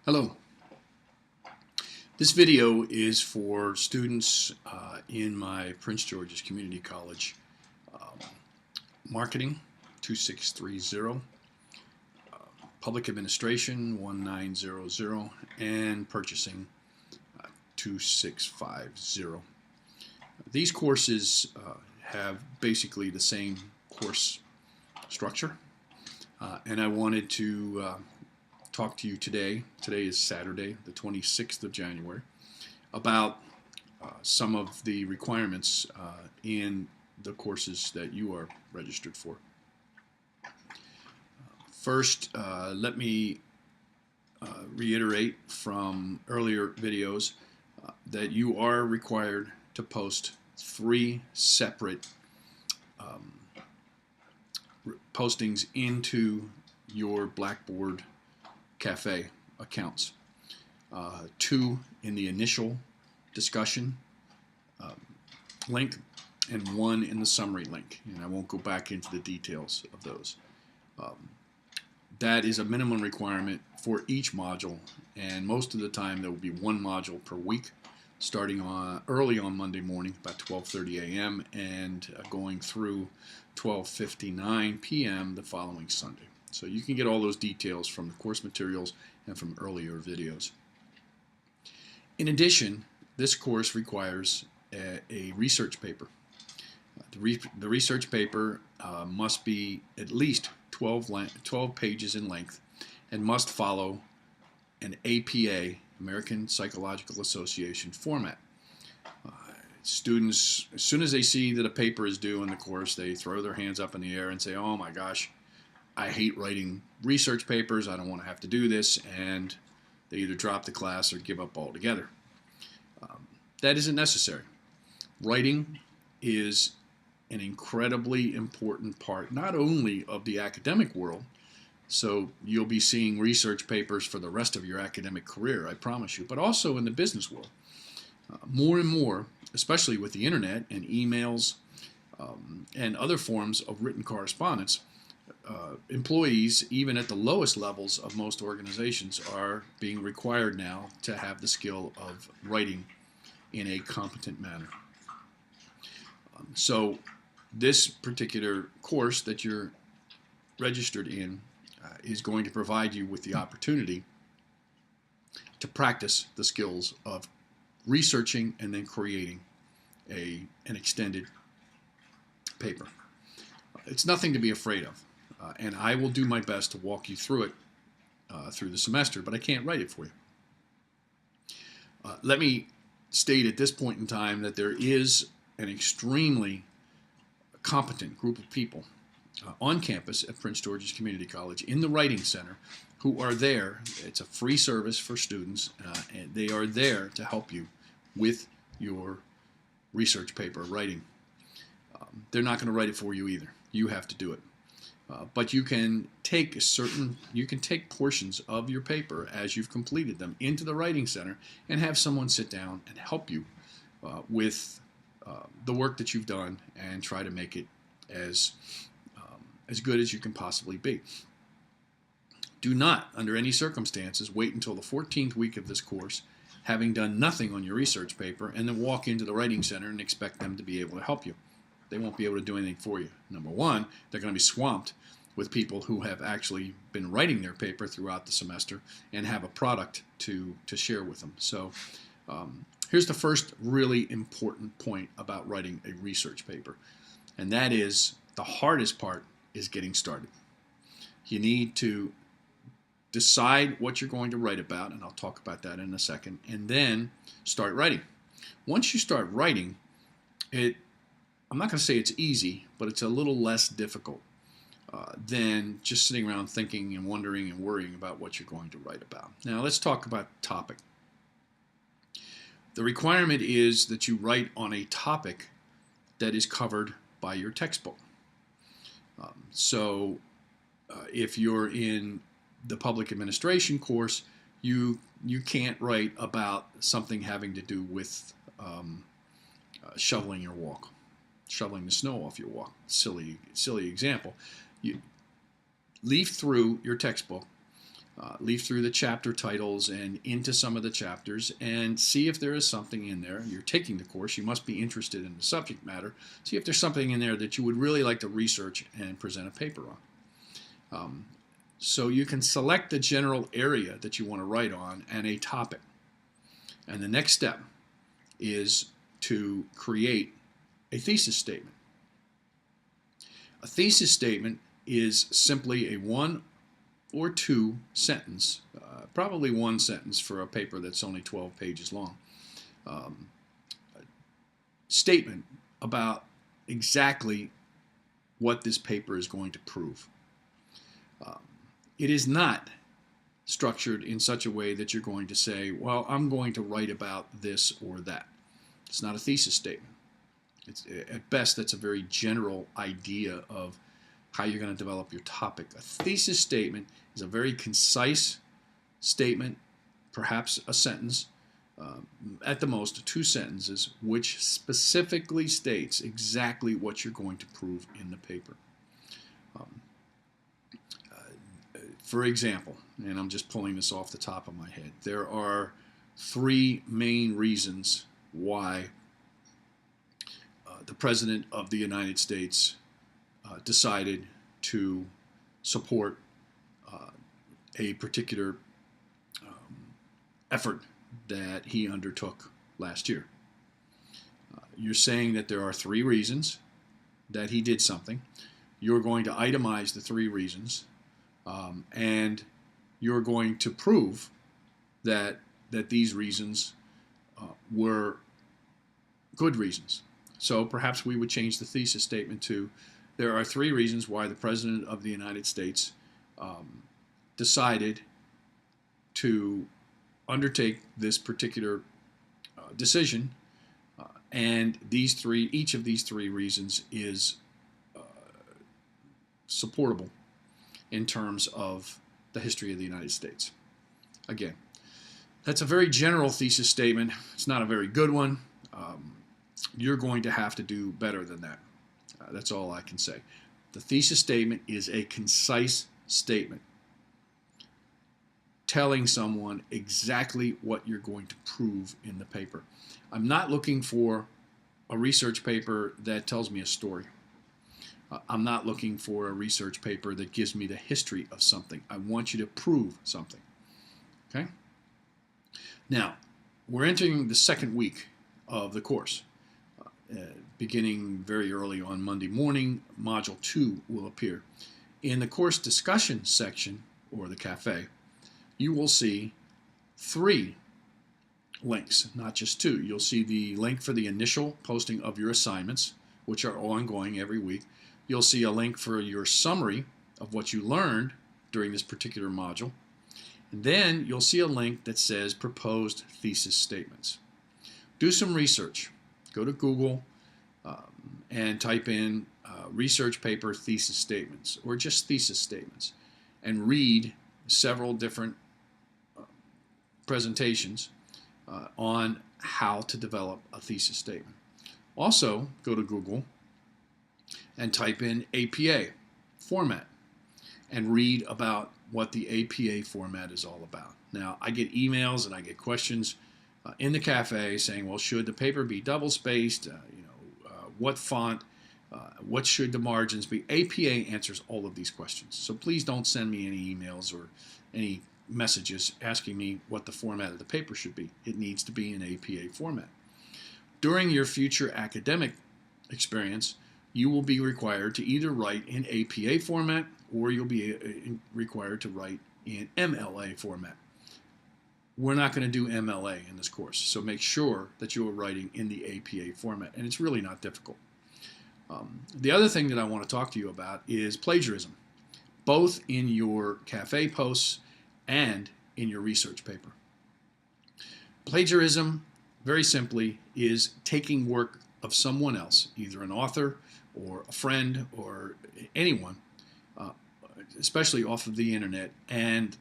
Hello. This video is for students in my Prince George's Community College Marketing 2630, Public Administration 1900, and Purchasing 2650. These courses have basically the same course structure, and I wanted to talk to you today. Today is Saturday, the 26th of January, about some of the requirements in the courses that you are registered for. First, let me reiterate from earlier videos that you are required to post 3 separate postings into your Blackboard Cafe accounts. 2 in the initial discussion link and 1 in the summary link, and I won't go back into the details of those. That is a minimum requirement for each module, and most of the time there will be 1 module per week, starting early on Monday morning about 12:30 a.m. and going through 12:59 p.m. the following Sunday. So you can get all those details from the course materials and from earlier videos. In addition, this course requires a research paper. The research paper must be at least 12 pages in length and must follow an APA, American Psychological Association format. Students, as soon as they see that a paper is due in the course, they throw their hands up in the air and say, "Oh my gosh, I hate writing research papers, I don't want to have to do this," and they either drop the class or give up altogether. That isn't necessary. Writing is an incredibly important part, not only of the academic world, so you'll be seeing research papers for the rest of your academic career, I promise you, but also in the business world. More and more, especially with the internet and emails and other forms of written correspondence, employees, even at the lowest levels of most organizations, are being required now to have the skill of writing in a competent manner. So this particular course that you're registered in is going to provide you with the opportunity to practice the skills of researching and then creating an extended paper. It's nothing to be afraid of. And I will do my best to walk you through it through the semester, but I can't write it for you. Let me state at this point in time that there is an extremely competent group of people on campus at Prince George's Community College in the Writing Center who are there. It's a free service for students, and they are there to help you with your research paper writing. They're not going to write it for you either. You have to do it. But you can take portions of your paper as you've completed them into the Writing Center and have someone sit down and help you with the work that you've done and try to make it as good as you can possibly be. Do not, under any circumstances, wait until the 14th week of this course, having done nothing on your research paper, and then walk into the Writing Center and expect them to be able to help you. They won't be able to do anything for you. Number one, they're going to be swamped with people who have actually been writing their paper throughout the semester and have a product to share with them. So here's the first really important point about writing a research paper, and that is the hardest part is getting started. You need to decide what you're going to write about, and I'll talk about that in a second, and then start writing. Once you start writing, I'm not going to say it's easy, but it's a little less difficult than just sitting around thinking and wondering and worrying about what you're going to write about. Now let's talk about the topic. The requirement is that you write on a topic that is covered by your textbook. So if you're in the public administration course, you can't write about something having to do with shoveling your walk. Shoveling the snow off your walk. Silly example. You leaf through your textbook Leaf through the chapter titles and into some of the chapters and see if there is something in there. You're taking the course. You must be interested in the subject matter. See if there's something in there that you would really like to research and present a paper on. So you can select the general area that you want to write on and a topic. And the next step is to create a thesis statement. A thesis statement is simply a 1 or 2 sentence, probably 1 sentence for a paper that's only 12 pages long, statement about exactly what this paper is going to prove. It is not structured in such a way that you're going to say, well, I'm going to write about this or that. It's not a thesis statement. At best, that's a very general idea of how you're going to develop your topic. A thesis statement is a very concise statement, perhaps a sentence, at the most 2 sentences, which specifically states exactly what you're going to prove in the paper. For example, and I'm just pulling this off the top of my head, there are 3 main reasons why the President of the United States decided to support a particular effort that he undertook last year. You're saying that there are 3 reasons that he did something. You're going to itemize the 3 reasons, and you're going to prove that these reasons were good reasons. So perhaps we would change the thesis statement to, there are 3 reasons why the President of the United States decided to undertake this particular decision, and each of these 3 reasons is supportable in terms of the history of the United States. Again, that's a very general thesis statement. It's not a very good one. You're going to have to do better than that. That's all I can say. The thesis statement is a concise statement telling someone exactly what you're going to prove in the paper. I'm not looking for a research paper that tells me a story. I'm not looking for a research paper that gives me the history of something. I want you to prove something. Okay? Now, we're entering the 2nd week of the course. Beginning very early on Monday morning, Module 2 will appear. In the course discussion section, or the cafe, you will see 3 links, not just 2. You'll see the link for the initial posting of your assignments, which are ongoing every week. You'll see a link for your summary of what you learned during this particular module. And then you'll see a link that says proposed thesis statements. Do some research. Go to Google and type in research paper thesis statements, or just thesis statements, and read several different presentations on how to develop a thesis statement. Also, go to Google and type in APA format and read about what the APA format is all about. Now, I get emails and I get questions in the cafe saying, well, should the paper be double-spaced? What font? What should the margins be? APA answers all of these questions. So please don't send me any emails or any messages asking me what the format of the paper should be. It needs to be in APA format. During your future academic experience, you will be required to either write in APA format or you'll be required to write in MLA format. We're not going to do MLA in this course, so make sure that you are writing in the APA format, and it's really not difficult. The other thing that I want to talk to you about is plagiarism, both in your cafe posts and in your research paper. Plagiarism, very simply, is taking work of someone else, either an author or a friend or anyone, especially off of the internet, and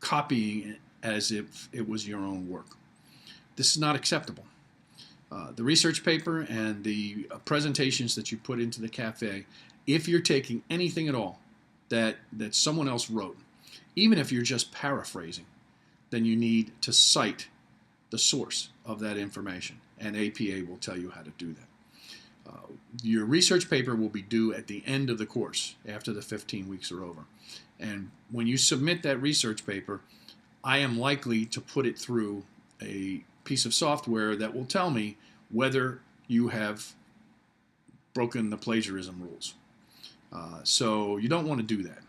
copying it as if it was your own work. This is not acceptable. The research paper and the presentations that you put into the cafe, if you're taking anything at all that someone else wrote, even if you're just paraphrasing, then you need to cite the source of that information, and APA will tell you how to do that. Your research paper will be due at the end of the course, after the 15 weeks are over. And when you submit that research paper, I am likely to put it through a piece of software that will tell me whether you have broken the plagiarism rules. So you don't want to do that.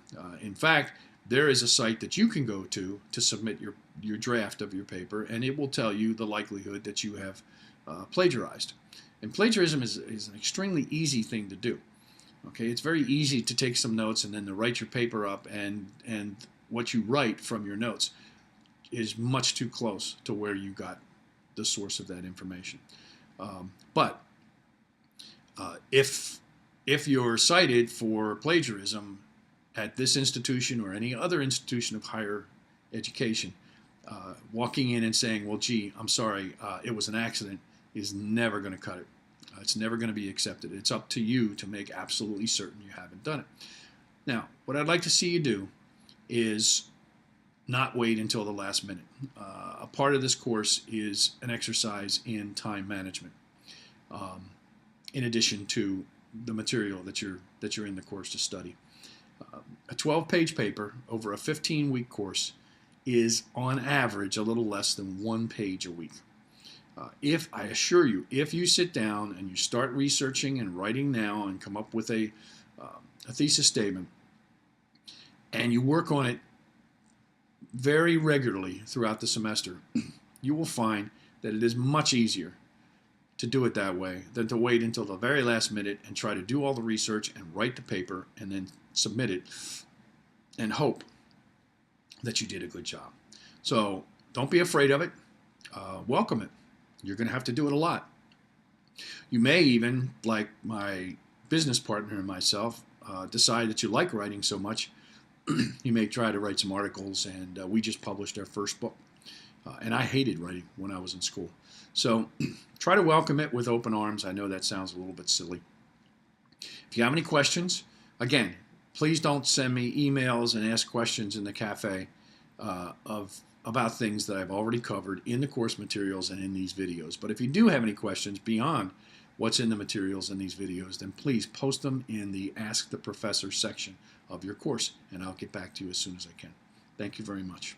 In fact, there is a site that you can go to submit your draft of your paper, and it will tell you the likelihood that you have plagiarized. And plagiarism is an extremely easy thing to do. Okay, it's very easy to take some notes and then to write your paper up, and what you write from your notes is much too close to where you got the source of that information. But if you're cited for plagiarism at this institution or any other institution of higher education, walking in and saying, well, gee, I'm sorry, it was an accident, is never going to cut it. It's never going to be accepted. It's up to you to make absolutely certain you haven't done it. Now, what I'd like to see you do is not wait until the last minute. A part of this course is an exercise in time management, in addition to the material that you're in the course to study. A 12-page paper over a 15-week course is, on average, a little less than 1 page a week. I assure you, if you sit down and you start researching and writing now and come up with a thesis statement, and you work on it very regularly throughout the semester, you will find that it is much easier to do it that way than to wait until the very last minute and try to do all the research and write the paper and then submit it and hope that you did a good job. So don't be afraid of it. Welcome it. You're going to have to do it a lot. You may even, like my business partner and myself, decide that you like writing so much, you may try to write some articles, and we just published our first book. And I hated writing when I was in school. So try to welcome it with open arms. I know that sounds a little bit silly. If you have any questions, again, please don't send me emails and ask questions in the cafe about things that I've already covered in the course materials and in these videos. But if you do have any questions beyond what's in the materials in these videos, then please post them in the Ask the Professor section of your course, and I'll get back to you as soon as I can. Thank you very much.